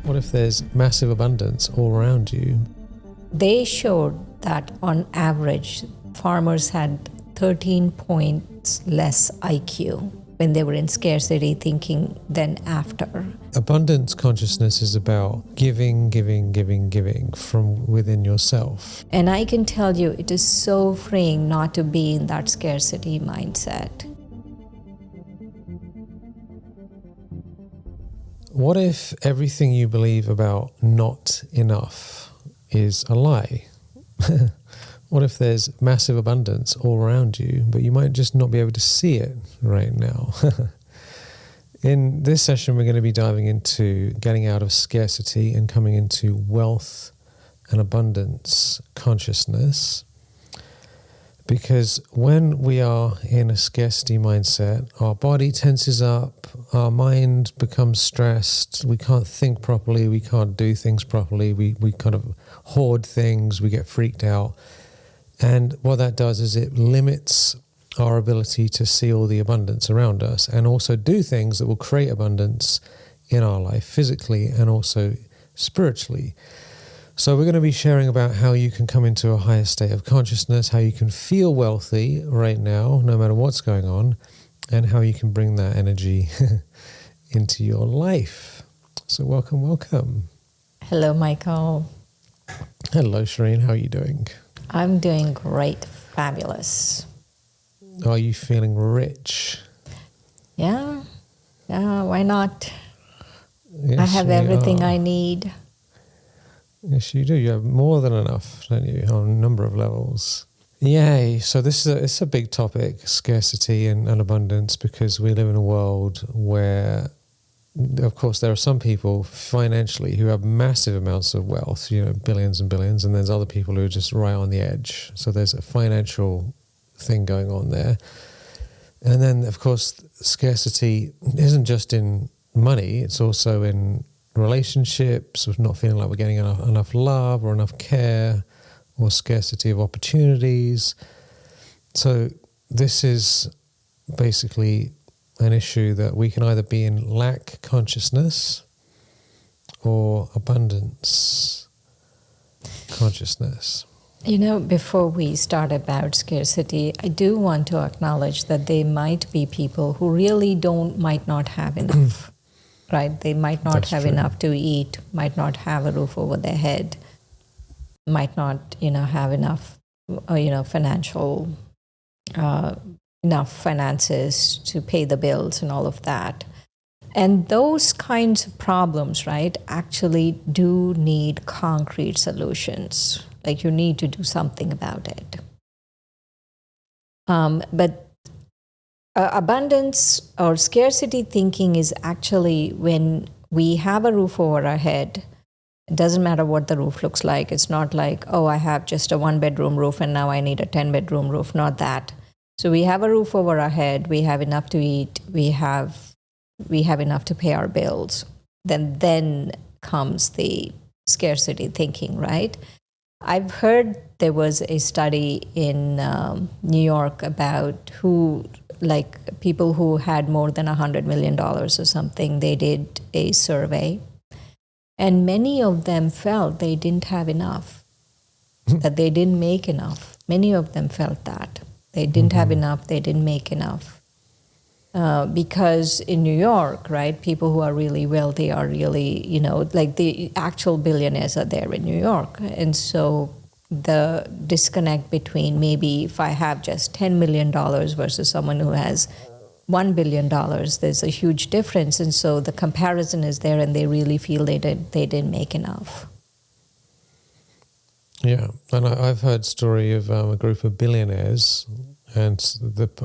What if there's massive abundance all around you? They showed that on average, farmers had 13 points less IQ when they were in scarcity thinking than after. Abundance consciousness is about giving from within yourself. And I can tell you, it is so freeing not to be in that scarcity mindset. What if everything you believe about not enough is a lie? What if there's massive abundance all around you, but you might just not be able to see it right now? In this session, we're going to be diving into getting out of scarcity and coming into wealth and abundance consciousness. Because when we are in a scarcity mindset, our body tenses up, our mind becomes stressed, we can't think properly, we can't do things properly, we kind of hoard things, we get freaked out. And what that does is it limits our ability to see all the abundance around us and also do things that will create abundance in our life, physically and also spiritually. So we're going to be sharing about how you can come into a higher state of consciousness, how you can feel wealthy right now, no matter what's going on, and how you can bring that energy into your life. So welcome. Hello, Michael. Hello, Shireen. How are you doing? I'm doing great. Fabulous. Are you feeling rich? Yeah, why not? Yes, I have everything I need. Yes, you do. You have more than enough, don't you, on a number of levels. Yay. So it's a big topic, scarcity and abundance, because we live in a world where, of course, there are some people financially who have massive amounts of wealth, billions and billions, and there's other people who are just right on the edge. So there's a financial thing going on there. And then, of course, scarcity isn't just in money, it's also in relationships, of not feeling like we're getting enough love or enough care, or scarcity of opportunities. So this is basically an issue that we can either be in lack consciousness or abundance consciousness. Before we start about scarcity, I do want to acknowledge that there might be people who really might not have enough. Right? They might not That's have true. enough to eat, might not have a roof over their head, might not, have enough, financial, enough finances to pay the bills and all of that. And those kinds of problems, right, actually do need concrete solutions. Like you need to do something about it. But abundance or scarcity thinking is actually when we have a roof over our head. It doesn't matter what the roof looks like. It's not like, I have just a 1-bedroom roof and now I need a 10-bedroom roof. Not that. So we have a roof over our head. We have enough to eat. We have enough to pay our bills. Then comes the scarcity thinking, right? I've heard there was a study in New York about people who had more than $100 million or something. They did a survey, and many of them felt they didn't have enough, that they didn't make enough. Many of them felt that they didn't have enough, they didn't make enough. Because in New York, right, people who are really wealthy are really, the actual billionaires are there in New York. And so the disconnect between maybe if I have just $10 million versus someone who has $1 billion, there's a huge difference. And so the comparison is there and they really feel they didn't make enough. Yeah, and I've heard story of a group of billionaires, and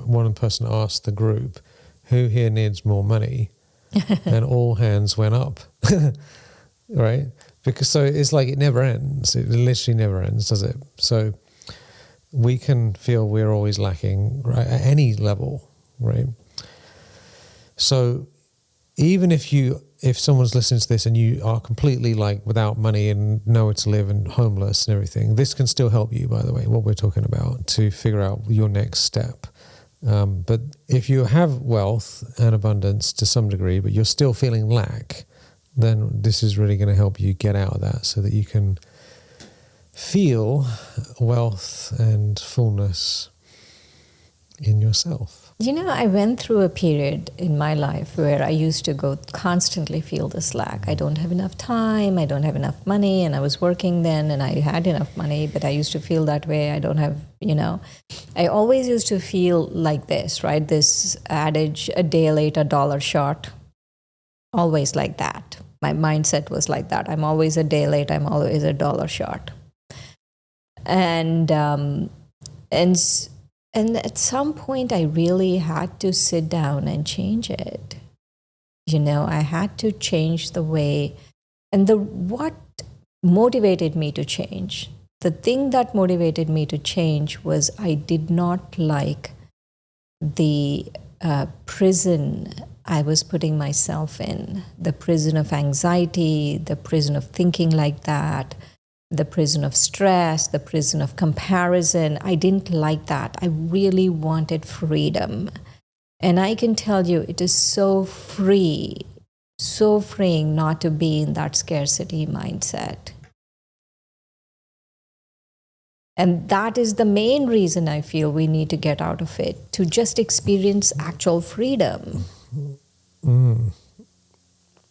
one person asked the group, who here needs more money? And all hands went up, right? Because so it's like it never ends. It literally never ends, does it? So we can feel we're always lacking, right, at any level, right? So even if someone's listening to this and you are completely like without money and nowhere to live and homeless and everything, this can still help you, by the way, what we're talking about, to figure out your next step. But if you have wealth and abundance to some degree, but you're still feeling lack, then this is really going to help you get out of that so that you can feel wealth and fullness in yourself. You know, I went through a period in my life where I used to constantly feel this lack. I don't have enough time, I don't have enough money, and I was working then and I had enough money, but I used to feel that way. I don't have, I always used to feel like this, right? This adage, a day late, a dollar short. Always like that. My mindset was like that. I'm always a day late, I'm always a dollar short. And at some point, I really had to sit down and change it. I had to change the way, and what motivated me to change. The thing that motivated me to change was I did not like the prison I was putting myself in, the prison of anxiety, the prison of thinking like that, the prison of stress, the prison of comparison. I didn't like that. I really wanted freedom. And I can tell you, it is so freeing not to be in that scarcity mindset. And that is the main reason I feel we need to get out of it, to just experience actual freedom.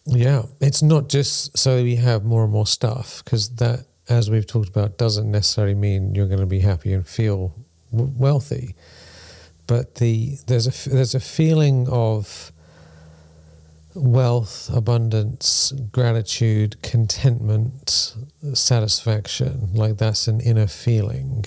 Yeah, it's not just so we have more and more stuff, because that, as we've talked about, doesn't necessarily mean you're going to be happy and feel wealthy. But there's a feeling of wealth, abundance, gratitude, contentment, satisfaction. Like that's an inner feeling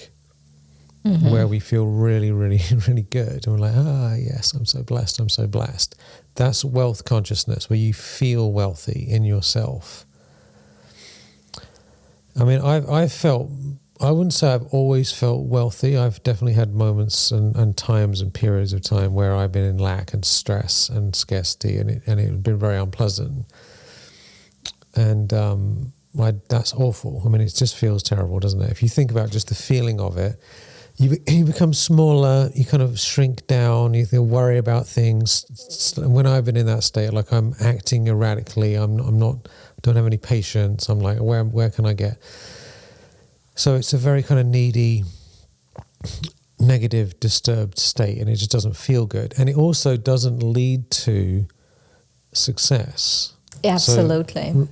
where we feel really, really, really good. And we're like, yes, I'm so blessed, I'm so blessed. That's wealth consciousness, where you feel wealthy in yourself. I mean, I wouldn't say I've always felt wealthy. I've definitely had moments and times and periods of time where I've been in lack and stress and scarcity, and it's been very unpleasant. And that's awful. I mean, it just feels terrible, doesn't it? If you think about just the feeling of it, you become smaller, you kind of shrink down, you worry about things. When I've been in that state, like I'm acting erratically, don't have any patience. I'm like, where can I get? So it's a very kind of needy, negative, disturbed state, and it just doesn't feel good. And it also doesn't lead to success. Absolutely. So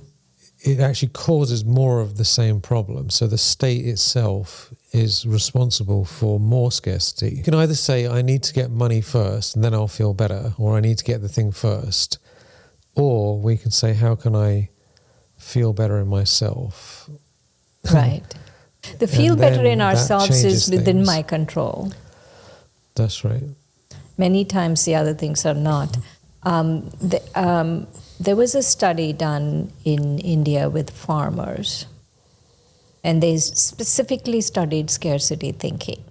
it actually causes more of the same problem. So the state itself is responsible for more scarcity. You can either say, I need to get money first and then I'll feel better, or I need to get the thing first. Or we can say, how can I feel better in myself? Right. The feel better in ourselves is within my control. That's right. Many times the other things are not. There was a study done in India with farmers, and they specifically studied scarcity thinking.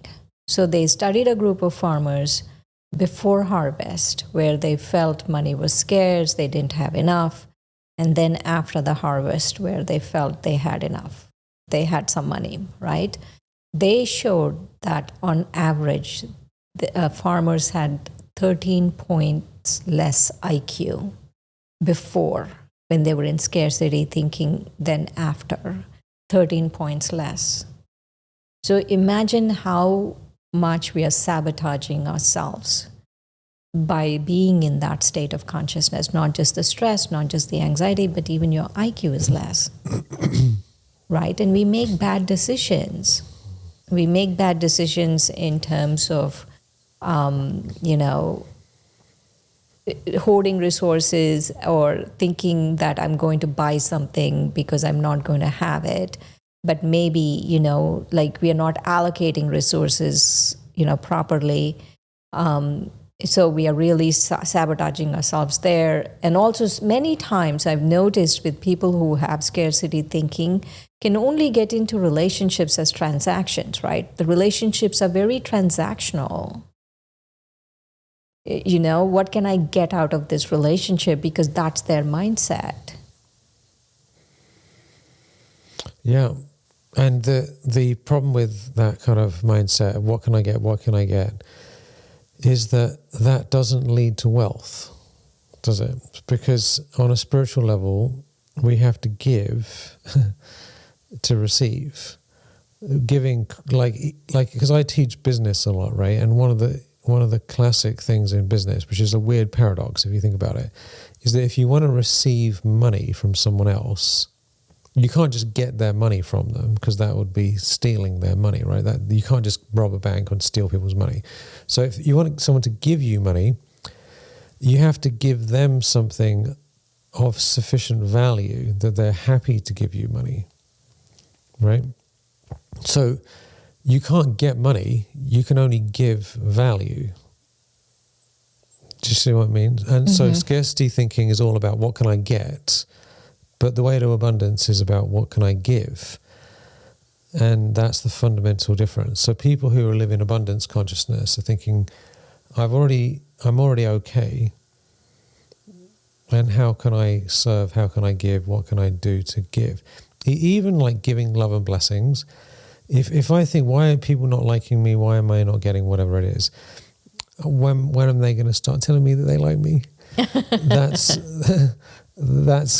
So they studied a group of farmers before harvest, where they felt money was scarce, they didn't have enough, and then after the harvest, where they felt they had enough. They had some money, right? They showed that on average, the farmers had 13 points less IQ before, when they were in scarcity thinking, than after. 13 points less. So imagine how much we are sabotaging ourselves by being in that state of consciousness. Not just the stress, not just the anxiety, but even your IQ is less. Right? And we make bad decisions. We make bad decisions in terms of, hoarding resources, or thinking that I'm going to buy something because I'm not going to have it. But maybe, like we are not allocating resources, properly. So we are really sabotaging ourselves there. And also many times I've noticed with people who have scarcity thinking can only get into relationships as transactions, right? The relationships are very transactional. What can I get out of this relationship? Because that's their mindset. Yeah. And the problem with that kind of mindset, what can I get, is that doesn't lead to wealth, does it? Because on a spiritual level, we have to give to receive. Giving, like because I teach business a lot, right? And one of the classic things in business, which is a weird paradox if you think about it, is that if you want to receive money from someone else, you can't just get their money from them, because that would be stealing their money, right? That you can't just rob a bank and steal people's money. So if you want someone to give you money, you have to give them something of sufficient value that they're happy to give you money, right? So you can't get money, you can only give value. Do you see what I mean? And so scarcity thinking is all about what can I get, but the way to abundance is about what can I give. And that's the fundamental difference. So people who are living abundance consciousness are thinking, I'm already okay. And how can I serve? How can I give? What can I do to give? Even like giving love and blessings. If I think, why are people not liking me? Why am I not getting whatever it is? When are they going to start telling me that they like me? That's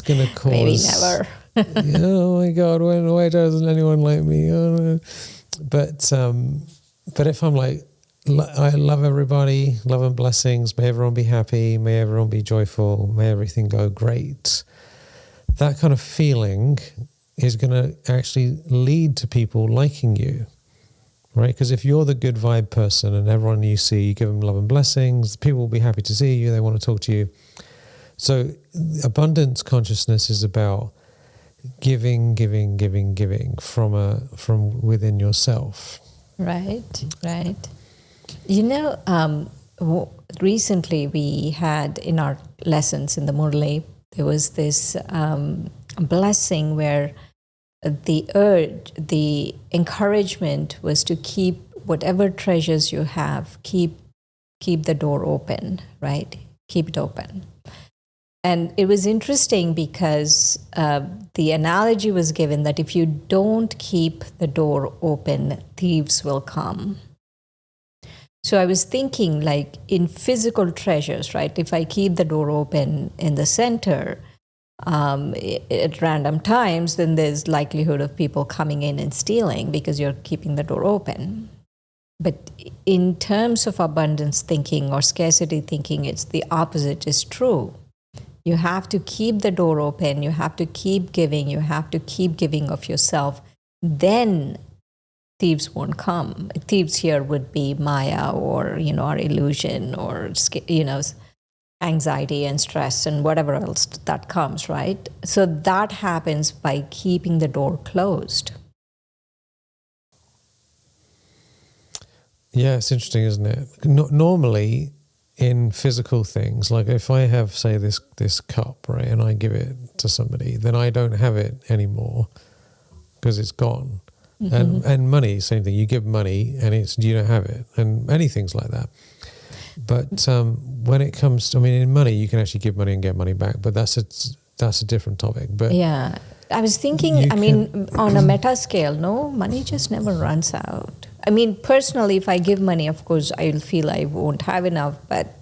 going to cause... Maybe never. Oh my God, why doesn't anyone like me? Oh, no. But if I'm like, I love everybody, love and blessings, may everyone be happy, may everyone be joyful, may everything go great. That kind of feeling is going to actually lead to people liking you, right? Because if you're the good vibe person and everyone you see, you give them love and blessings, people will be happy to see you, they want to talk to you. So abundance consciousness is about giving from within yourself. Right. You know, recently we had in our lessons in the Murli, there was this blessing where the encouragement was to keep whatever treasures you have, keep the door open, right? Keep it open. And it was interesting because the analogy was given that if you don't keep the door open, thieves will come. So I was thinking, like in physical treasures, right? If I keep the door open in the center at random times, then there's likelihood of people coming in and stealing because you're keeping the door open. But in terms of abundance thinking or scarcity thinking, it's the opposite is true. You have to keep the door open. You have to keep giving. You have to keep giving of yourself. Then thieves won't come. Thieves here would be Maya or, our illusion or, anxiety and stress and whatever else that comes, right? So that happens by keeping the door closed. Yeah, it's interesting, isn't it? Normally, in physical things, like if I have, say, this cup, right, and I give it to somebody, then I don't have it anymore because it's gone. Mm-hmm. And money, same thing. You give money and you don't have it, and anything's like that. But when it comes to, in money, you can actually give money and get money back, but that's a different topic. But yeah, I was thinking, on a meta scale, no, money just never runs out. Personally, if I give money, of course, I'll feel I won't have enough, but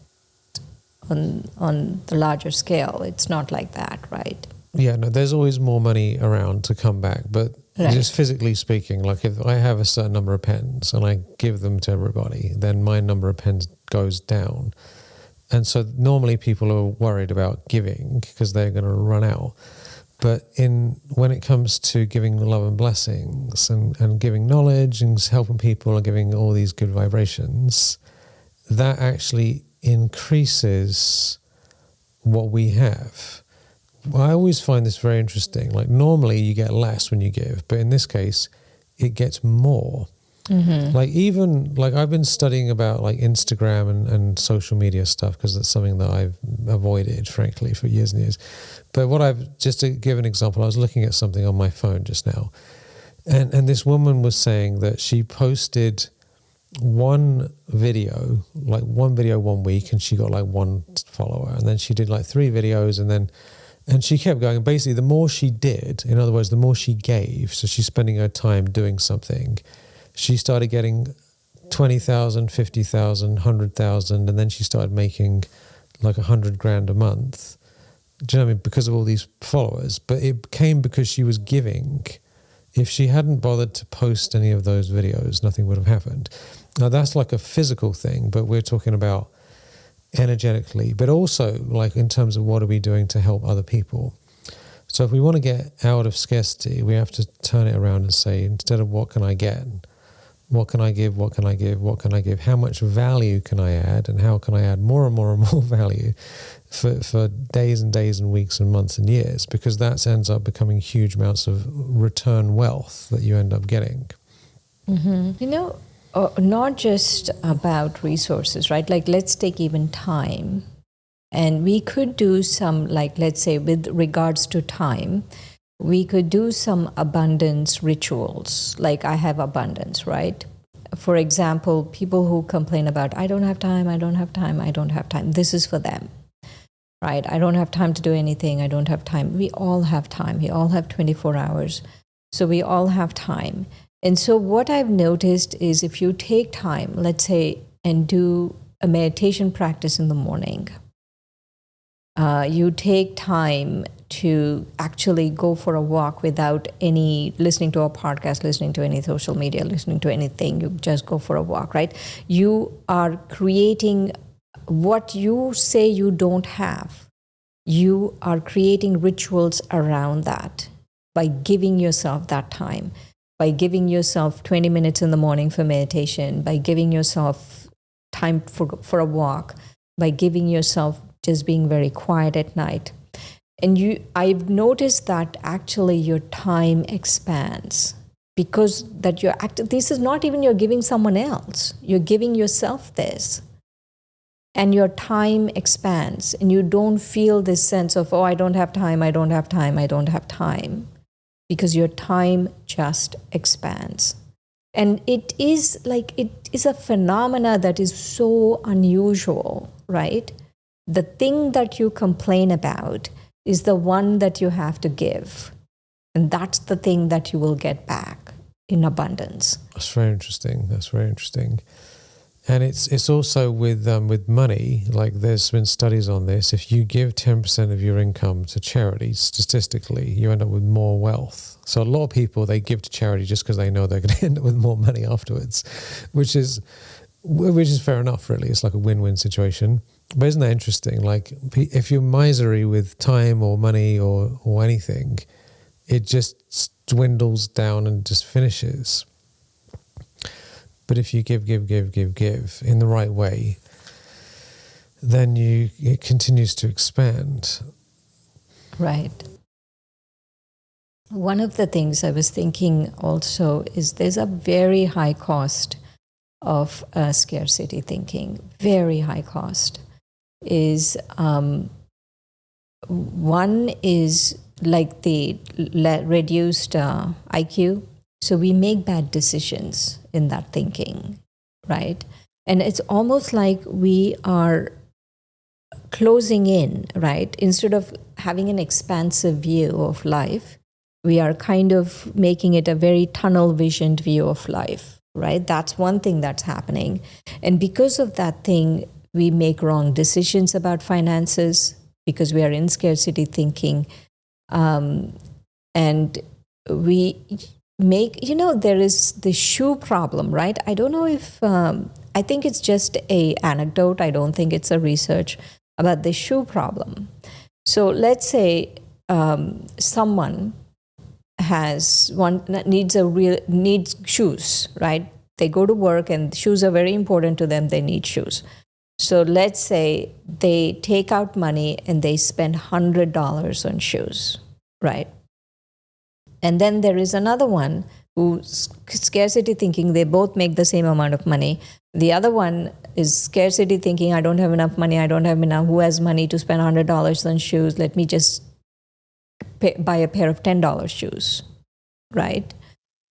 on the larger scale, it's not like that, right? Yeah, no, there's always more money around to come back, but right. Just physically speaking, like if I have a certain number of pens and I give them to everybody, then my number of pens goes down. And so normally people are worried about giving because they're going to run out. But when it comes to giving love and blessings and giving knowledge and helping people and giving all these good vibrations, that actually increases what we have. I always find this very interesting. Like normally you get less when you give, but in this case, it gets more. Mm-hmm. Like I've been studying about like Instagram and social media stuff because that's something that I've avoided, frankly, for years and years. But just to give an example, I was looking at something on my phone just now, and this woman was saying that she posted one video 1 week, and she got like 1 follower, and then she did like 3 videos, and she kept going. And basically, the more she did, in other words, the more she gave, so she's spending her time doing something, she started getting 20,000, 50,000, 100,000, and then she started making like 100 grand a month. Do you know what I mean? Because of all these followers. But it came because she was giving. If she hadn't bothered to post any of those videos, nothing would have happened. Now, that's like a physical thing, but we're talking about energetically, but also like in terms of what are we doing to help other people. So if we want to get out of scarcity, we have to turn it around and say, instead of what can I get, what can I give, what can I give, what can I give, how much value can I add, and how can I add more and more and more value for days and days and weeks and months and years, because that ends up becoming huge amounts of return wealth that you end up getting. Mm-hmm. Not just about resources, right? Like, let's take even time. And we could do some, like, let's say with regards to time, we could do some abundance rituals. Like, I have abundance, right? For example, people who complain about, I don't have time, I don't have time, I don't have time. This is for them, right? I don't have time to do anything, I don't have time. We all have time. We all have 24 hours. So we all have time. And so what I've noticed is if you take time, let's say, and do a meditation practice in the morning, you take time to actually go for a walk without any listening to a podcast, listening to any social media, listening to anything. You just go for a walk, right? You are creating what you say you don't have. You are creating rituals around that by giving yourself that time, by giving yourself 20 minutes in the morning for meditation, by giving yourself time for a walk, by giving yourself just being very quiet at night. And I've noticed that actually your time expands, because that this is not even you're giving someone else, you're giving yourself this. And your time expands, and you don't feel this sense of, oh, I don't have time, I don't have time, I don't have time, because your time just expands. And it is a phenomena that is so unusual, right? The thing that you complain about is the one that you have to give. And that's the thing that you will get back in abundance. That's very interesting. That's very interesting. And it's also with money, like there's been studies on this. If you give 10% of your income to charity, statistically, you end up with more wealth. So a lot of people, they give to charity just because they know they're going to end up with more money afterwards, which is fair enough, really. It's like a win-win situation. But isn't that interesting? Like, if you're miserly with time or money or anything, it just dwindles down and just finishes. But if you give in the right way, then it continues to expand. Right. One of the things I was thinking also is there's a very high cost of scarcity thinking. Very high cost. One is like the reduced IQ. So we make bad decisions in that thinking, right? And it's almost like we are closing in, right? Instead of having an expansive view of life, we are kind of making it a very tunnel visioned view of life, right? That's one thing that's happening. And because of that thing, we make wrong decisions about finances because we are in scarcity thinking. And we make, there is the shoe problem, right? I don't know if, I think it's just a anecdote. I don't think it's a research about the shoe problem. So let's say someone needs shoes, right? They go to work and shoes are very important to them. They need shoes. So let's say they take out money and they spend $100 on shoes, right? And then there is another one who's scarcity thinking. They both make the same amount of money. The other one is scarcity thinking, I don't have enough money, I don't have enough. Who has money to spend $100 on shoes? Let me just buy a pair of $10 shoes, right?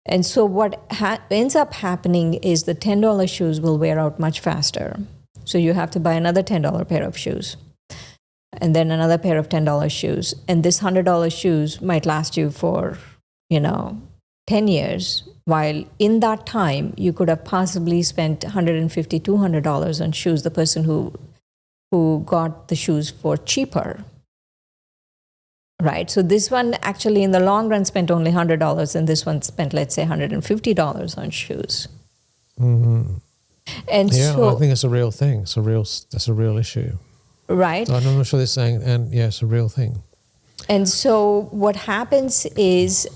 And so what ends up happening is the $10 shoes will wear out much faster. So you have to buy another $10 pair of shoes, and then another pair of $10 shoes. And this $100 shoes might last you for, 10 years, while in that time, you could have possibly spent $150, $200 on shoes, the person who got the shoes for cheaper. right? So this one actually in the long run spent only $100, and this one spent, let's say, $150 on shoes. Mm-hmm. And Yeah, so, I think it's a real thing. That's a real issue. right? I'm not sure they're saying, and yeah, it's a real thing. And so what happens is,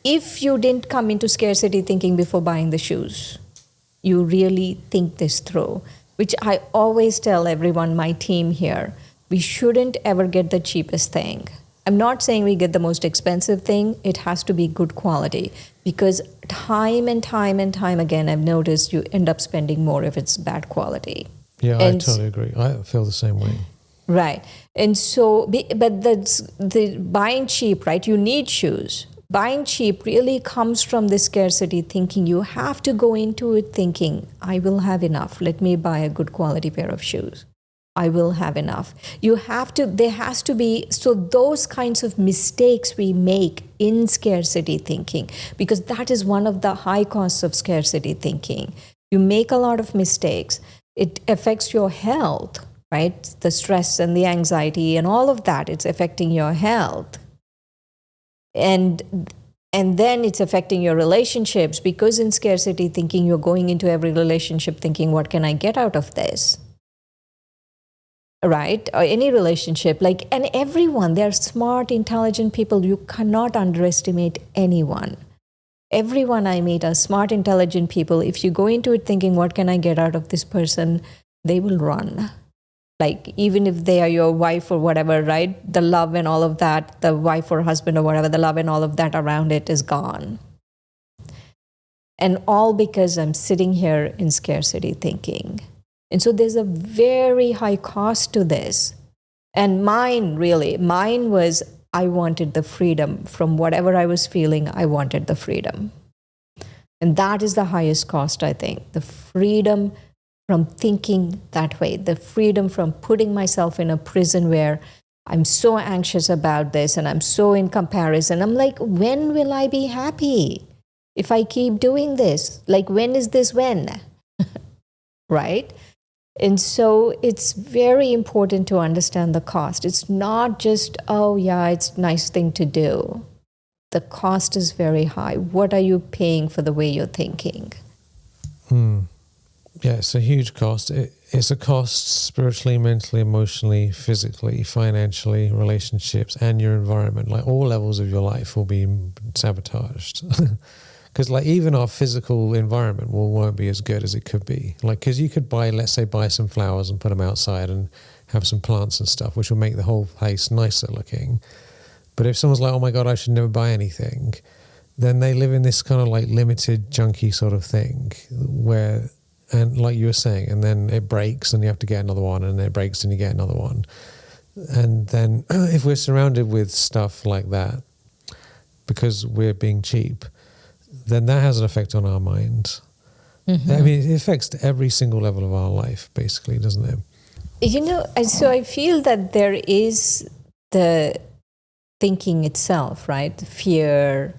if you didn't come into scarcity thinking before buying the shoes, you really think this through, which I always tell everyone, my team here, we shouldn't ever get the cheapest thing. I'm not saying we get the most expensive thing. It has to be good quality, because time and time and time again, I've noticed you end up spending more if it's bad quality. Yeah, And I totally agree. I feel the same way. right. And so, but the buying cheap, right? You need shoes. Buying cheap really comes from the scarcity thinking. You have to go into it thinking, I will have enough. Let me buy a good quality pair of shoes. I will have enough. You have to, there has to be, so those kinds of mistakes we make in scarcity thinking, because that is one of the high costs of scarcity thinking. You make a lot of mistakes. It affects your health, right? The stress and the anxiety and all of that, it's affecting your health. And then it's affecting your relationships, because in scarcity thinking, you're going into every relationship thinking, what can I get out of this? Right? Or any relationship, like, and everyone, they're smart, intelligent people. You cannot underestimate anyone. Everyone I meet are smart, intelligent people. If you go into it thinking, what can I get out of this person? They will run. Like, even if they are your wife or whatever, right? The love and all of that, the wife or husband or whatever, the love and all of that around it is gone. And all because I'm sitting here in scarcity thinking. And so there's a very high cost to this. And mine was, I wanted the freedom from whatever I was feeling. I wanted the freedom. And that is the highest cost, I think. The freedom from thinking that way, the freedom from putting myself in a prison where I'm so anxious about this and I'm so in comparison. I'm like, when will I be happy if I keep doing this? Like, when is this when? Right? And so it's very important to understand the cost. It's not just, oh yeah, it's a nice thing to do. The cost is very high. What are you paying for the way you're thinking? Yeah, it's a huge cost. It's a cost spiritually, mentally, emotionally, physically, financially, relationships, and your environment. Like, all levels of your life will be sabotaged. Because like, even our physical environment won't be as good as it could be. Like, because you could buy some flowers and put them outside and have some plants and stuff, which will make the whole place nicer looking. But if someone's like, oh my God, I should never buy anything, then they live in this kind of like limited, junky sort of thing where, and like you were saying, and then it breaks and you have to get another one, and it breaks and you get another one. And then if we're surrounded with stuff like that, because we're being cheap, then that has an effect on our mind. Mm-hmm. I mean, it affects every single level of our life, basically, doesn't it? You know, so I feel that there is the thinking itself, right? Fear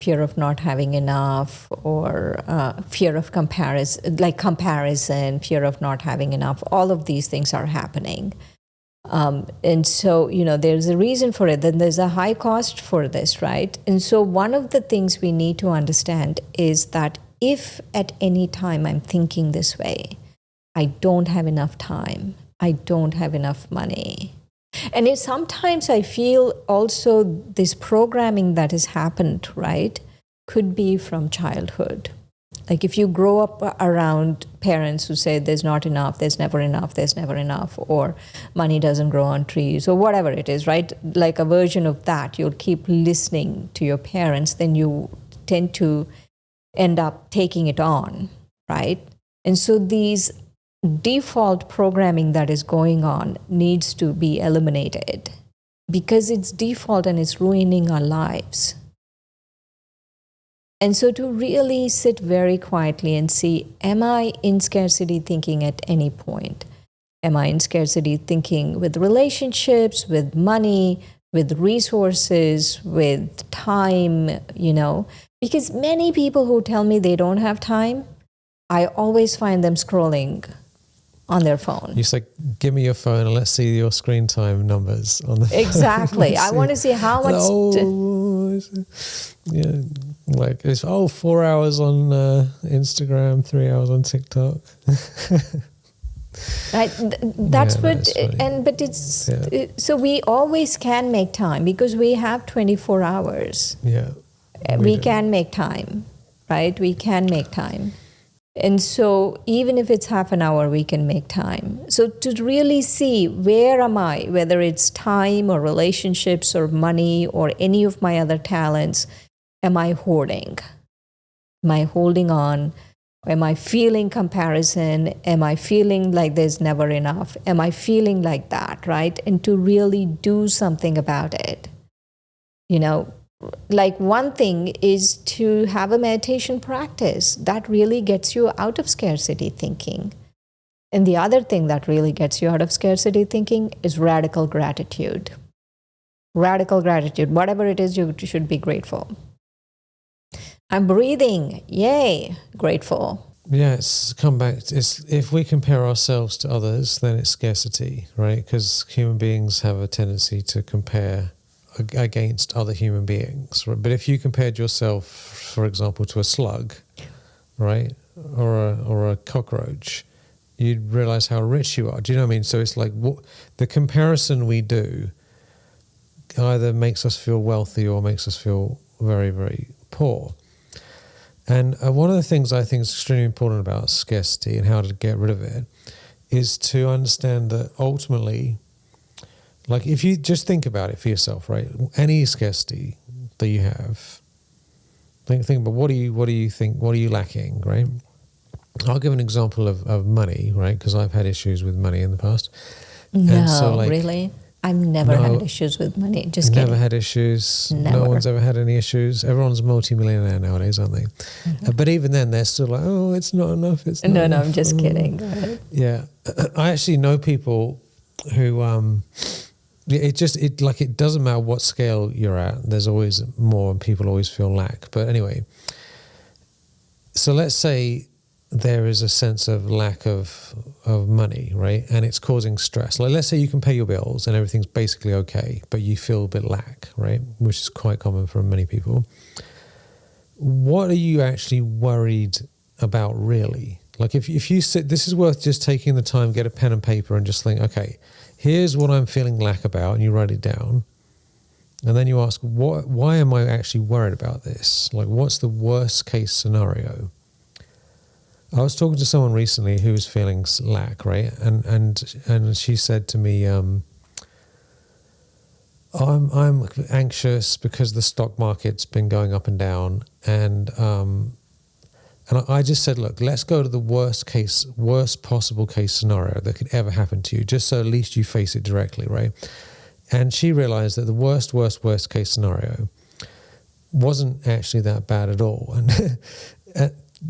of not having enough, or fear of comparison, fear of not having enough. All of these things are happening. And so, you know, there's a reason for it. Then there's a high cost for this, right? And so one of the things we need to understand is that if at any time I'm thinking this way, I don't have enough time, I don't have enough money. And sometimes I feel also this programming that has happened, right, could be from childhood. Like, if you grow up around parents who say there's not enough, there's never enough, there's never enough, or money doesn't grow on trees, or whatever it is, right? Like a version of that, you'll keep listening to your parents, then you tend to end up taking it on, right? And so these default programming that is going on needs to be eliminated, because it's default and it's ruining our lives. And so to really sit very quietly and see, am I in scarcity thinking at any point? Am I in scarcity thinking with relationships, with money, with resources, with time, you know? Because many people who tell me they don't have time, I always find them scrolling on their phone. You say, give me your phone and let's see your screen time numbers on the Exactly. phone. I want to see how much... Yeah, like it's 4 hours on Instagram, 3 hours on TikTok. Right? That's Yeah, what... that's funny. but it's... Yeah. So we always can make time because we have 24 hours. Yeah. We do. can make time, right? We can make time. And so even if it's half an hour, we can make time. So to really see where am I, whether it's time or relationships or money or any of my other talents, am I hoarding? Am I holding on? Am I feeling comparison? Am I feeling like there's never enough? Am I feeling like that, right? And to really do something about it. You know, like one thing is to have a meditation practice that really gets you out of scarcity thinking. And the other thing that really gets you out of scarcity thinking is radical gratitude. Radical gratitude, whatever it is, you should be grateful. I'm breathing, yay, grateful. Yeah, it's come back. It's if we compare ourselves to others, then it's scarcity, right? Because human beings have a tendency to compare against other human beings. Right? But if you compared yourself, for example, to a slug, right, or a cockroach, you'd realize how rich you are. Do you know what I mean? So it's like the comparison we do either makes us feel wealthy or makes us feel very, very poor. And one of the things I think is extremely important about scarcity and how to get rid of it is to understand that ultimately, like if you just think about it for yourself, right? Any scarcity that you have, think about what do you think, what are you lacking, right? I'll give an example of money, right? Because I've had issues with money in the past. No, and so, like, really? I've never had issues with money. Just never kidding. had issues. Never. No one's ever had any issues. Everyone's multi-millionaire nowadays, aren't they? Mm-hmm. But even then, they're still like, oh, it's not enough. It's not enough. I'm just kidding. Go ahead. Yeah, I actually know people who it doesn't matter what scale you're at. There's always more, and people always feel lack. But anyway, so let's say there is a sense of lack of money, right? And it's causing stress. Like, let's say you can pay your bills and everything's basically okay, but you feel a bit lack, right? Which is quite common for many people. What are you actually worried about, really? Like, if you sit, this is worth just taking the time, get a pen and paper and just think, okay, here's what I'm feeling lack about, and you write it down. And then you ask, why am I actually worried about this? Like, what's the worst case scenario? I was talking to someone recently who was feeling lack, right? And she said to me, I'm anxious because the stock market's been going up and down, and I just said, look, let's go to the worst possible case scenario that could ever happen to you, just so at least you face it directly, right? And she realized that the worst case scenario wasn't actually that bad at all, and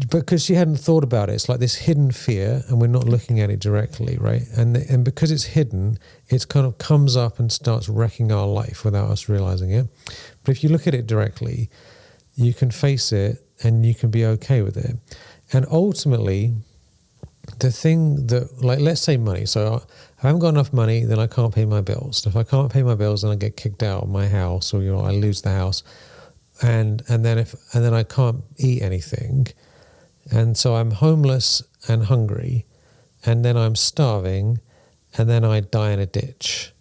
because she hadn't thought about it. It's like this hidden fear, and we're not looking at it directly, right? And because it's hidden, it kind of comes up and starts wrecking our life without us realizing it. But if you look at it directly, you can face it and you can be okay with it. And ultimately, the thing that, like, let's say money. So if I haven't got enough money, then I can't pay my bills. And if I can't pay my bills, then I get kicked out of my house, or I lose the house, and then I can't eat anything. And so I'm homeless and hungry, and then I'm starving, and then I die in a ditch.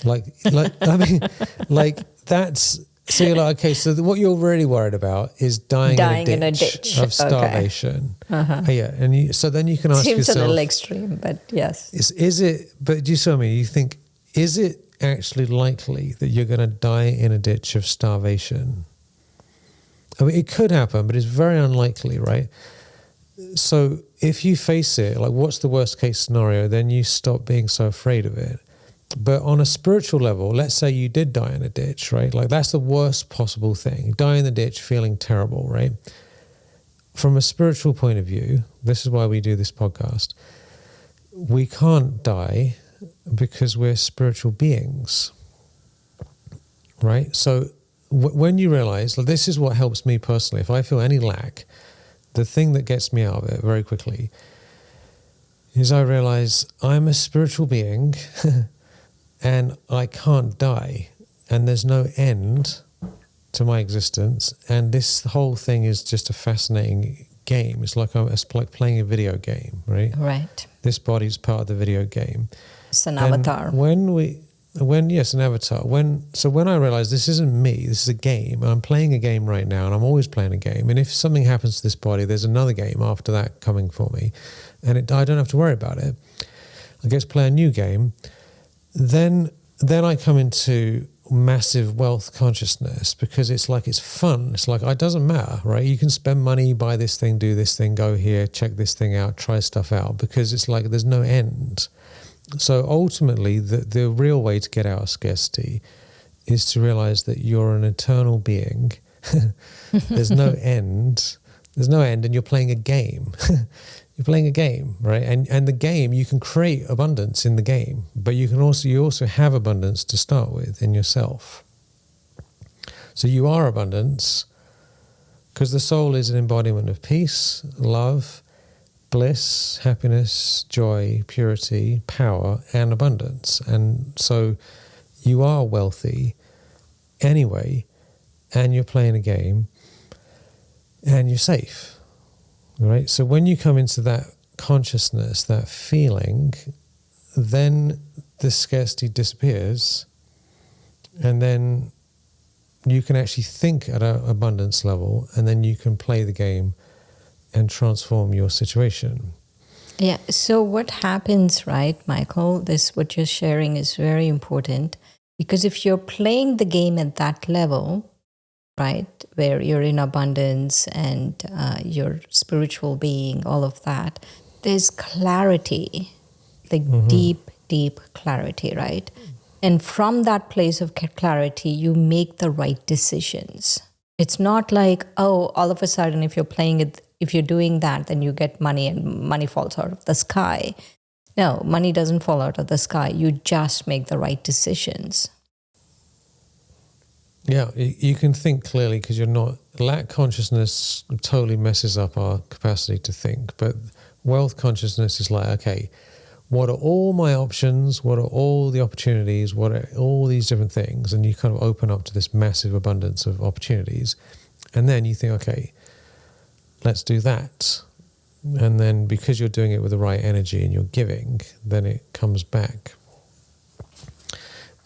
like I mean, like that's, so you're like, okay, so what you're really worried about is dying in a ditch of starvation. Okay. Uh-huh. Yeah, and so then you can ask yourself. Seems a little extreme, but yes. Is it? But do you see what I mean? You think, is it actually likely that you're going to die in a ditch of starvation? I mean, it could happen, but it's very unlikely, right? So if you face it, like, what's the worst case scenario, then you stop being so afraid of it. But on a spiritual level, let's say you did die in a ditch, right? Like, that's the worst possible thing. Die in the ditch feeling terrible, right? From a spiritual point of view, this is why we do this podcast. We can't die because we're spiritual beings, right? So when you realize, like, this is what helps me personally. If I feel any lack, the thing that gets me out of it very quickly is I realize I'm a spiritual being and I can't die, and there's no end to my existence, and this whole thing is just a fascinating game. It's like playing a video game, right? Right. This body's part of the video game. It's an And avatar. yes, an avatar. When I realize this isn't me, this is a game. I'm playing a game right now, and I'm always playing a game. And if something happens to this body, there's another game after that coming for me, and I don't have to worry about it. I get to play a new game. Then I come into massive wealth consciousness, because it's like it's fun. It's like it doesn't matter, right? You can spend money, buy this thing, do this thing, go here, check this thing out, try stuff out, because it's like there's no end. So ultimately, the real way to get out of scarcity is to realize that you're an eternal being. There's no end. There's no end, and you're playing a game. You're playing a game, right? And the game, you can create abundance in the game, but you also have abundance to start with in yourself. So you are abundance, because the soul is an embodiment of peace, love, bliss, happiness, joy, purity, power, and abundance. And so you are wealthy anyway, and you're playing a game, and you're safe. Right? So when you come into that consciousness, that feeling, then the scarcity disappears, and then you can actually think at an abundance level, and then you can play the game and transform your situation. Yeah. So what happens, right, Michael? What you're sharing is very important, because if you're playing the game at that level, right, where you're in abundance and you're spiritual being, all of that, there's clarity, like deep clarity, right? And from that place of clarity, you make the right decisions. It's not like, oh, all of a sudden, if you're playing it, if you're doing that, then you get money and money falls out of the sky. No, money doesn't fall out of the sky. You just make the right decisions. Yeah, you can think clearly, because you're not... Lack consciousness totally messes up our capacity to think. But wealth consciousness is like, okay, what are all my options? What are all the opportunities? What are all these different things? And you kind of open up to this massive abundance of opportunities. And then you think, okay, let's do that. And then because you're doing it with the right energy and you're giving, then it comes back.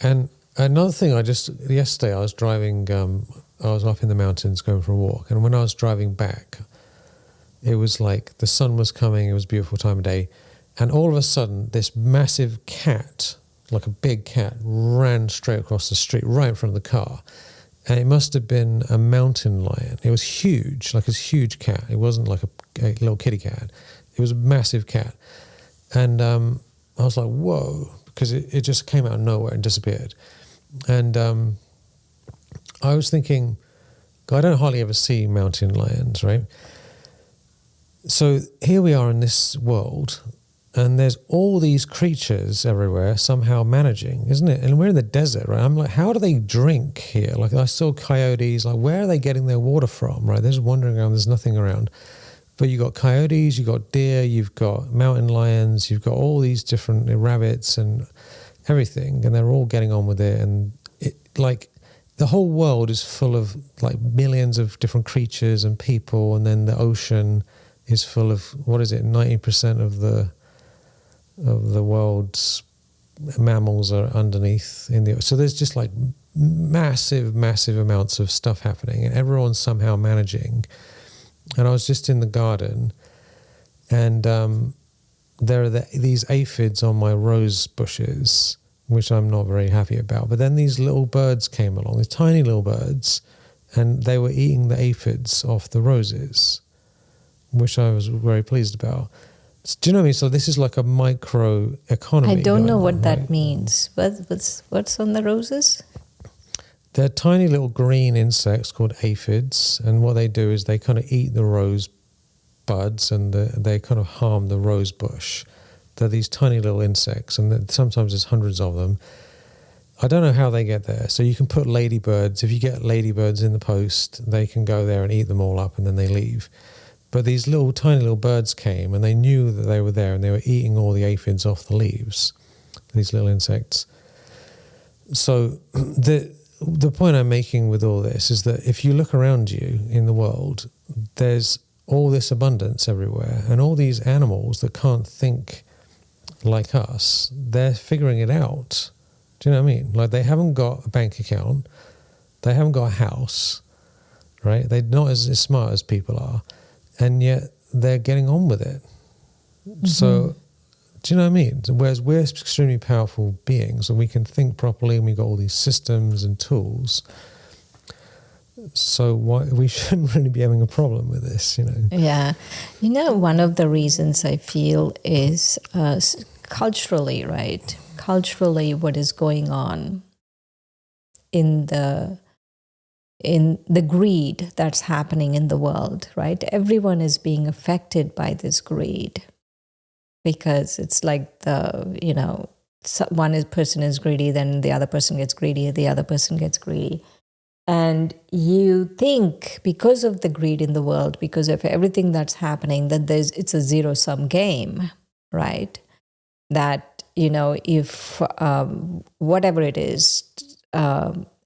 And another thing, yesterday I was driving, I was up in the mountains going for a walk, and when I was driving back, it was like the sun was coming, it was a beautiful time of day, and all of a sudden this massive cat, like a big cat, ran straight across the street right in front of the car, and it must have been a mountain lion. It was huge, like a huge cat. It wasn't like a little kitty cat. It was a massive cat. And I was like, whoa, because it just came out of nowhere and disappeared. And I was thinking, I don't hardly ever see mountain lions, right? So here we are in this world, and there's all these creatures everywhere somehow managing, isn't it? And we're in the desert, right? I'm like, how do they drink here? Like, I saw coyotes, like, where are they getting their water from, right? They're just wandering around, there's nothing around. But you've got coyotes, you've got deer, you've got mountain lions, you've got all these different rabbits and everything, and they're all getting on with it. And it, like, the whole world is full of like millions of different creatures and people, and then the ocean is full of, what is it, 90% of the world's mammals are underneath in the... So there's just like massive amounts of stuff happening, and everyone's somehow managing. And I was just in the garden, and there are these aphids on my rose bushes, which I'm not very happy about. But then these little birds came along, these tiny little birds, and they were eating the aphids off the roses, which I was very pleased about. Do you know what I mean? So this is like a micro economy. I don't know what that right? means. What's on the roses? They're tiny little green insects called aphids, and what they do is they kind of eat the rose buds, and they kind of harm the rose bush. They're these tiny little insects, and sometimes there's hundreds of them. I don't know how they get there. So you can put ladybirds. If you get ladybirds in the post, they can go there and eat them all up, and then they leave. But these tiny little birds came, and they knew that they were there, and they were eating all the aphids off the leaves, these little insects. So the point I'm making with all this is that if you look around you in the world, there's all this abundance everywhere, and all these animals that can't think like us, they're figuring it out. Do you know what I mean? Like, they haven't got a bank account, they haven't got a house, right? They're not as smart as people are, and yet they're getting on with it. Mm-hmm. So, do you know what I mean? Whereas we're extremely powerful beings, and we can think properly, and we've got all these systems and tools. So why we shouldn't really be having a problem with this, you know? Yeah. You know, one of the reasons I feel is culturally, right? Culturally, what is going on in the greed that's happening in the world, right? Everyone is being affected by this greed, because it's like one person is greedy, then the other person gets greedy, the other person gets greedy. And you think, because of the greed in the world, because of everything that's happening, that it's a zero-sum game, right? That, if whatever it is,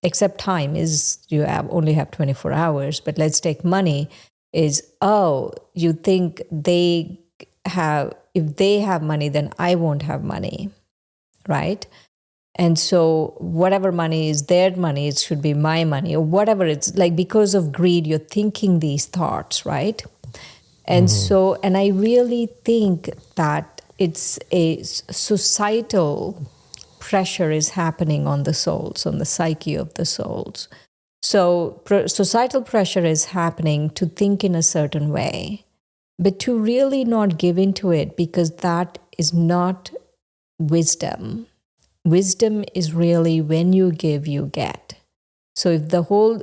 except time is, only have 24 hours, but let's take money, is, you think if they have money, then I won't have money, right? And so whatever money is their money, it should be my money, or whatever. It's like, because of greed, you're thinking these thoughts, right? And so, and I really think that it's a societal pressure is happening on the souls, on the psyche of the souls. So societal pressure is happening to think in a certain way, but to really not give into it, because that is not wisdom. Wisdom is really, when you give, you get. So if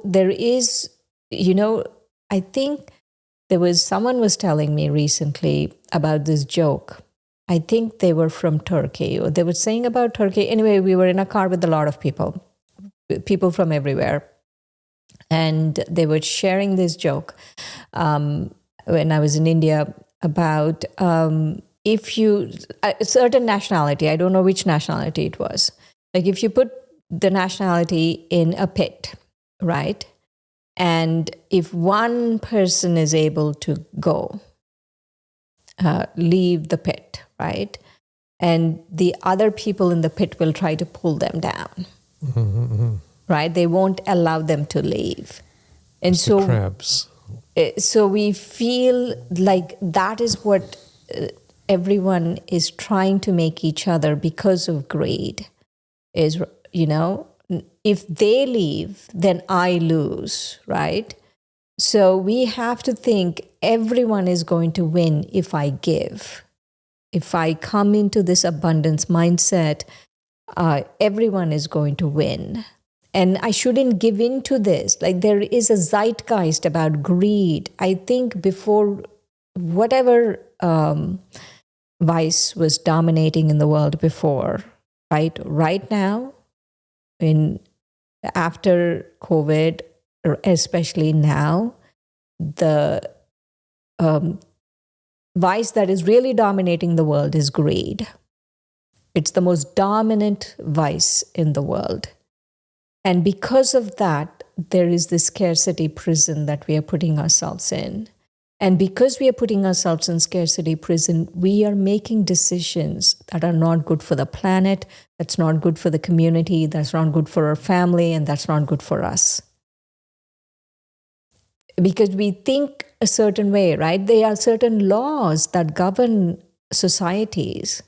there is, I think someone was telling me recently about this joke. I think they were from Turkey, or they were saying about Turkey. Anyway, we were in a car with a lot of people from everywhere. And they were sharing this joke when I was in India about if you, a certain nationality, I don't know which nationality it was, like if you put the nationality in a pit, right? And if one person is able to go, leave the pit, right? And the other people in the pit will try to pull them down, right? They won't allow them to leave. And it's the crabs. So we feel like that is what everyone is trying to make each other, because of greed, is, if they leave, then I lose, right? So we have to think everyone is going to win if I give. If I come into this abundance mindset, everyone is going to win. And I shouldn't give in to this. Like, there is a zeitgeist about greed. I think before, whatever vice was dominating in the world before, right? Right now, after COVID, especially now, the vice that is really dominating the world is greed. It's the most dominant vice in the world. And because of that, there is this scarcity prison that we are putting ourselves in. And because we are putting ourselves in scarcity prison, we are making decisions that are not good for the planet, that's not good for the community, that's not good for our family, and that's not good for us. Because we think a certain way, right? There are certain laws that govern societies.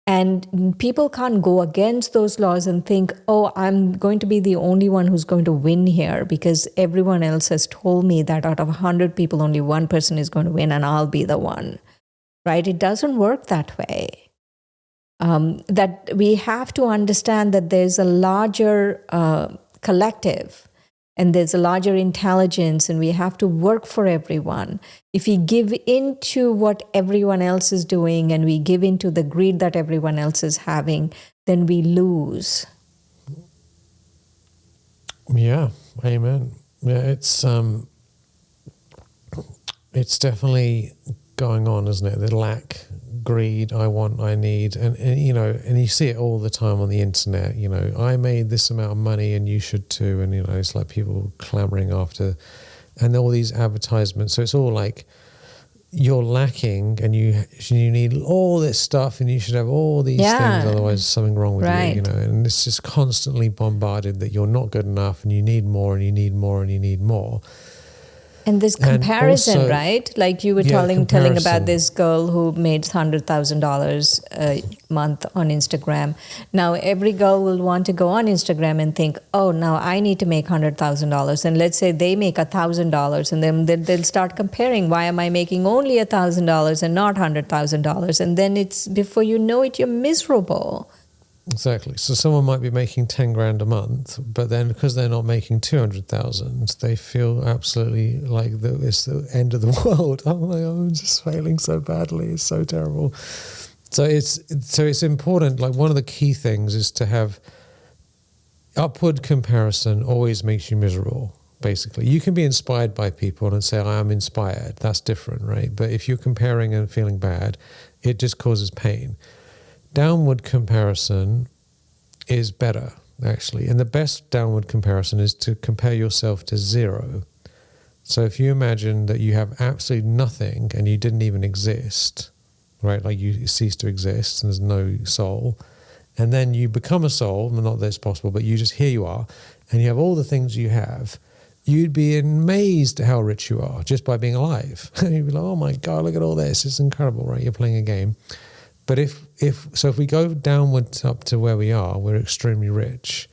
And people can't go against those laws and think, I'm going to be the only one who's going to win here, because everyone else has told me that out of 100 people, only one person is going to win and I'll be the one, right? It doesn't work that way. That we have to understand that there's a larger collective, and there's a larger intelligence, and we have to work for everyone. If we give into what everyone else is doing, and we give into the greed that everyone else is having, then we lose. Yeah, amen. Yeah, it's It's definitely going on, isn't it? The lack, greed, I want, I need, and and you see it all the time on the internet. I made this amount of money, and you should too. And it's like people clamoring after, and all these advertisements. So it's all like you're lacking, and you need all this stuff, and you should have all these things. Otherwise, there's something wrong with you. And it's just constantly bombarded that you're not good enough, and you need more, and you need more, and you need more. And this comparison, also, right? Like you were telling about this girl who made $100,000 a month on Instagram. Now every girl will want to go on Instagram and think, oh, now I need to make $100,000. And let's say they make $1,000, and then they'll start comparing. Why am I making only $1,000 and not $100,000? And then it's, before you know it, you're miserable. Exactly. So someone might be making 10 grand a month, but then because they're not making 200,000, they feel absolutely like it's the end of the world. Oh my God, I'm just failing so badly. It's so terrible. So it's important. Like one of the key things is to have upward comparison always makes you miserable. Basically, you can be inspired by people and say, I am inspired. That's different, right? But if you're comparing and feeling bad, it just causes pain. Downward comparison is better, actually. And the best downward comparison is to compare yourself to zero. So if you imagine that you have absolutely nothing and you didn't even exist, right? Like you cease to exist and there's no soul. And then you become a soul, not that it's possible, but here you are, and you have all the things you have. You'd be amazed at how rich you are just by being alive. You'd be like, oh my God, look at all this. It's incredible, right? You're playing a game. But if we go downwards up to where we are, we're extremely rich.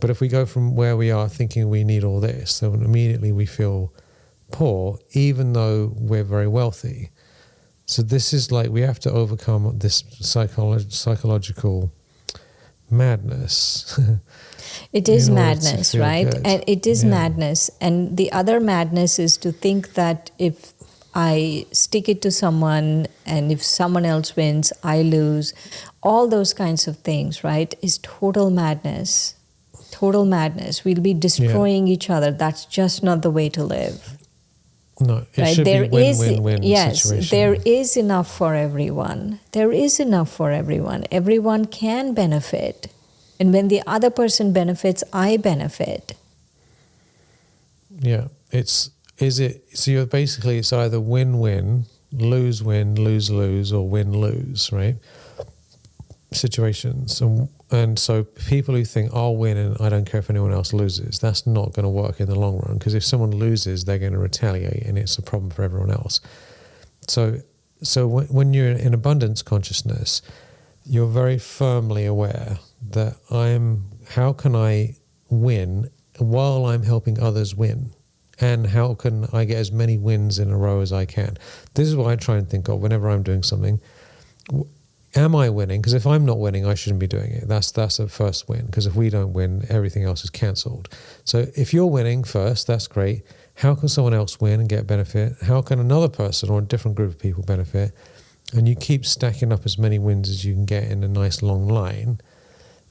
But if we go from where we are thinking we need all this, then immediately we feel poor, even though we're very wealthy. So this is like, we have to overcome this psychological madness. It is madness, right? Good. And it is madness. And the other madness is to think that if I stick it to someone, and if someone else wins, I lose. All those kinds of things, right, is total madness. Total madness. We'll be destroying each other. That's just not the way to live. No, it should be win-win-win situation. Yes, there is enough for everyone. There is enough for everyone. Everyone can benefit. And when the other person benefits, I benefit. Yeah, it's either win-win, lose-win, lose-lose, or win-lose, right? Situations. And so people who think, I'll win and I don't care if anyone else loses, that's not going to work in the long run, because if someone loses, they're going to retaliate and it's a problem for everyone else. So when you're in abundance consciousness, you're very firmly aware that how can I win while I'm helping others win? And how can I get as many wins in a row as I can? This is what I try and think of whenever I'm doing something. Am I winning? Because if I'm not winning, I shouldn't be doing it. That's a first win, because if we don't win, everything else is cancelled. So if you're winning first, that's great. How can someone else win and get benefit? How can another person or a different group of people benefit? And you keep stacking up as many wins as you can get in a nice long line.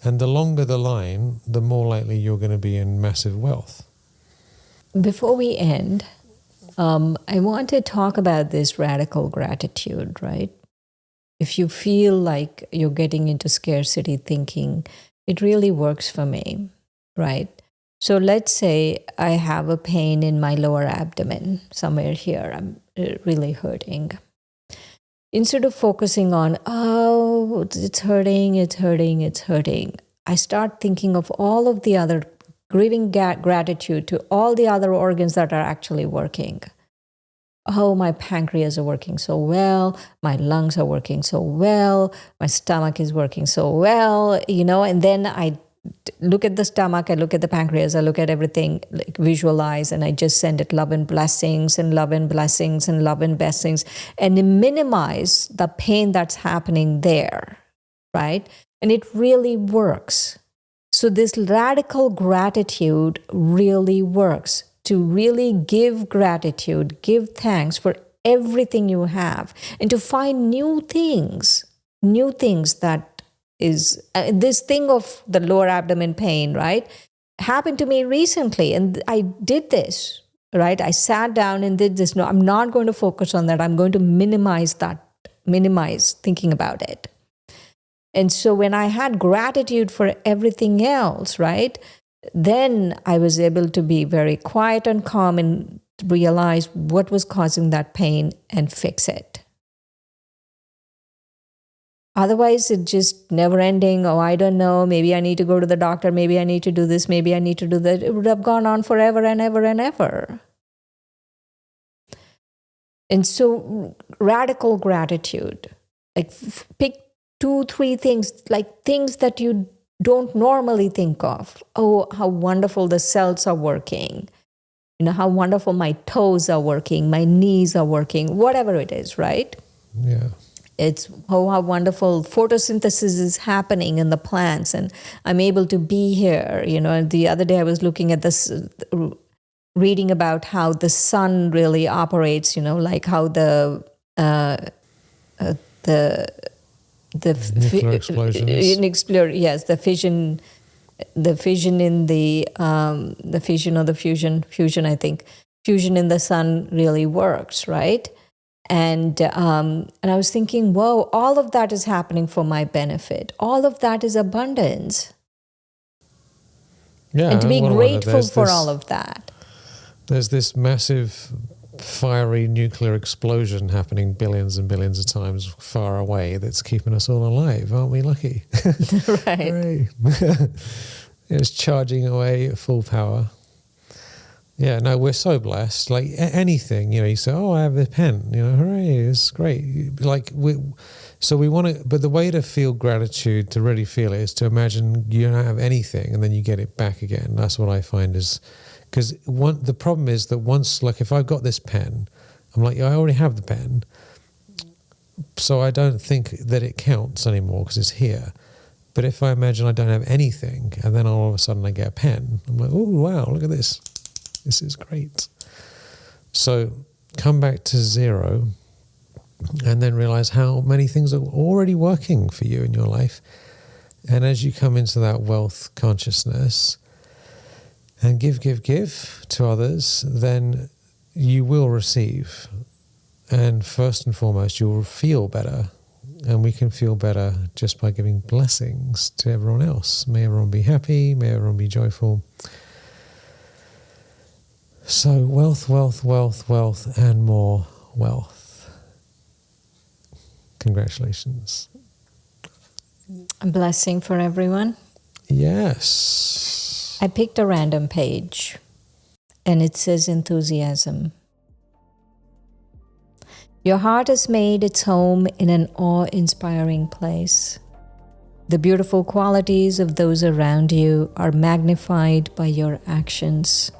And the longer the line, the more likely you're going to be in massive wealth. Before we end, I want to talk about this radical gratitude, right? If you feel like you're getting into scarcity thinking, it really works for me, right? So let's say I have a pain in my lower abdomen, somewhere here, I'm really hurting. Instead of focusing on, oh, it's hurting, I start thinking of all of the other, giving gratitude to all the other organs that are actually working. Oh, my pancreas are working so well, my lungs are working so well, my stomach is working so well, and then I look at the stomach, I look at the pancreas, I look at everything, like visualize, and I just send it love and blessings and love and blessings and love and blessings, and minimize the pain that's happening there, right? And it really works. So this radical gratitude really works. To really give gratitude, give thanks for everything you have, and to find new things that is, this thing of the lower abdomen pain, right, happened to me recently, and I did this. right? I sat down and did this. No, I'm not going to focus on that. I'm going to minimize thinking about it. And so when I had gratitude for everything else, right, then I was able to be very quiet and calm and realize what was causing that pain and fix it. Otherwise, it's just never ending. Oh, I don't know. Maybe I need to go to the doctor. Maybe I need to do this. Maybe I need to do that. It would have gone on forever and ever and ever. And so radical gratitude, like pick 2-3 things, like things that you don't normally think of. Oh, how wonderful the cells are working. How wonderful my toes are working, my knees are working, whatever it is, right? Yeah. It's how wonderful photosynthesis is happening in the plants, and I'm able to be here. The other day I was looking at this, reading about how the sun really operates. Like how the nuclear explosions. Yes, the fission in the fusion. I think fusion in the sun really works, right? And I was thinking, whoa, all of that is happening for my benefit. All of that is abundance. Yeah, and to be grateful for all of that. There's this massive fiery nuclear explosion happening billions and billions of times far away that's keeping us all alive. Aren't we lucky? Right. It's charging away at full power. Yeah, no, we're so blessed. Like anything, you say, oh, I have this pen, hooray, it's great. Like we want to, but the way to feel gratitude, to really feel it, is to imagine you don't have anything and then you get it back again. That's what I find is, because the problem is that once, like if I've got this pen, I'm like, I already have the pen, so I don't think that it counts anymore because it's here. But if I imagine I don't have anything and then all of a sudden I get a pen, I'm like, oh, wow, look at this. This is great. So come back to zero and then realize how many things are already working for you in your life. And as you come into that wealth consciousness and give to others, then you will receive. And first and foremost, you'll feel better. And we can feel better just by giving blessings to everyone else. May everyone be happy. May everyone be joyful. So wealth, and more wealth. Congratulations. A blessing for everyone. Yes. I picked a random page, and it says enthusiasm. Your heart has made its home in an awe-inspiring place. The beautiful qualities of those around you are magnified by your actions.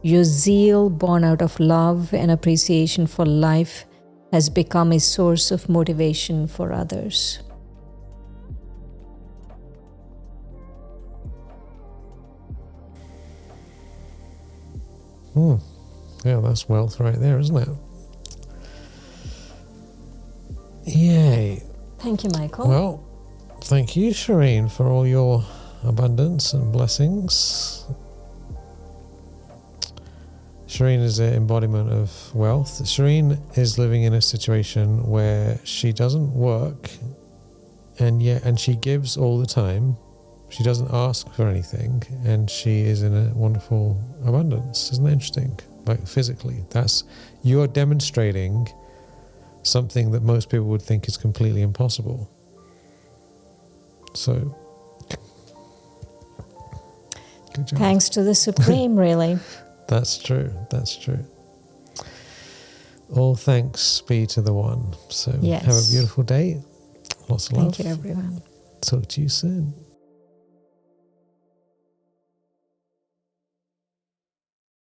Your zeal, born out of love and appreciation for life, has become a source of motivation for others. Yeah, that's wealth right there, isn't it? Yay. Thank you, Michael. Well, thank you, Shireen, for all your abundance and blessings. Shireen is an embodiment of wealth. Shireen is living in a situation where she doesn't work and she gives all the time. She doesn't ask for anything and she is in a wonderful abundance. Isn't that interesting? Like physically, you're demonstrating something that most people would think is completely impossible. So, good job. Thanks to the Supreme, really. That's true. All thanks be to the One. So yes. Have a beautiful day. Lots of love. Thank you, everyone. Talk to you soon.